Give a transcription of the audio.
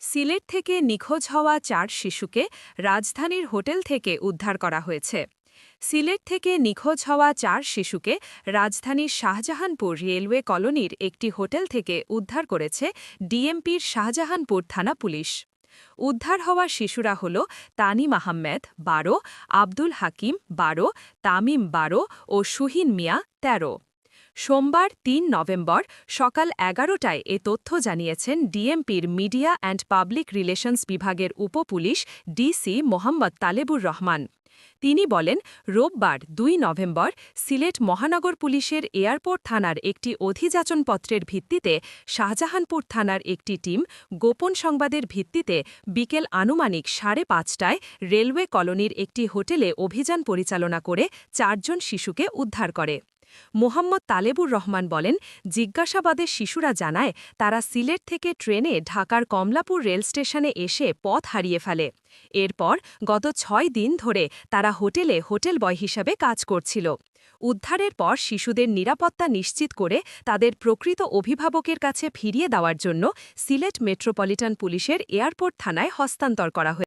সিলেট থেকে নিখোঁজ হওয়া ৪ শিশুকে রাজধানীর হোটেল থেকে উদ্ধার করা হয়েছে। সিলেট থেকে নিখোঁজ হওয়া ৪ শিশুকে রাজধানীর শাহজাহানপুর রেলওয়ে কলোনির একটি হোটেল থেকে উদ্ধার করেছে ডিএমপির শাহজাহানপুর থানা পুলিশ। উদ্ধার হওয়া শিশুরা হল তানিম আহমেদ ১২, আব্দুল হাকিম ১২, তামিম ১২ ও সুহিন মিয়া ১৩। সোমবার ৩ নভেম্বর সকাল ১১টায় এ তথ্য জানিয়েছেন ডিএমপির মিডিয়া অ্যান্ড পাবলিক রিলেশনস বিভাগের উপপুলিশ ডিসি মোহাম্মদ তালেবুর রহমান। তিনি বলেন, রোববার ২ নভেম্বর সিলেট মহানগর পুলিশের এয়ারপোর্ট থানার একটি অধিযাচনপত্রের ভিত্তিতে শাহজাহানপুর থানার একটি টিম গোপন সংবাদের ভিত্তিতে বিকেল আনুমানিক ৫:৩০টায় রেলওয়ে কলোনির একটি হোটেলে অভিযান পরিচালনা করে ৪ জন শিশুকে উদ্ধার করে। মোহাম্মদ তালেবুর রহমান বলেন, জিজ্ঞাসাবাদে শিশুরা জানায় তারা সিলেট থেকে ট্রেনে ঢাকার কমলাপুর রেল স্টেশনে এসে পথ হারিয়ে ফেলে। এরপর গত ৬ দিন ধরে তারা হোটেলে হোটেল বয় হিসাবে কাজ করছিল। উদ্ধারের পর শিশুদের নিরাপত্তা নিশ্চিত করে তাদের প্রকৃত অভিভাবকের কাছে ফিরিয়ে দেওয়ার জন্য সিলেট মেট্রোপলিটন পুলিশের এয়ারপোর্ট থানায় হস্তান্তর করা হয়েছে।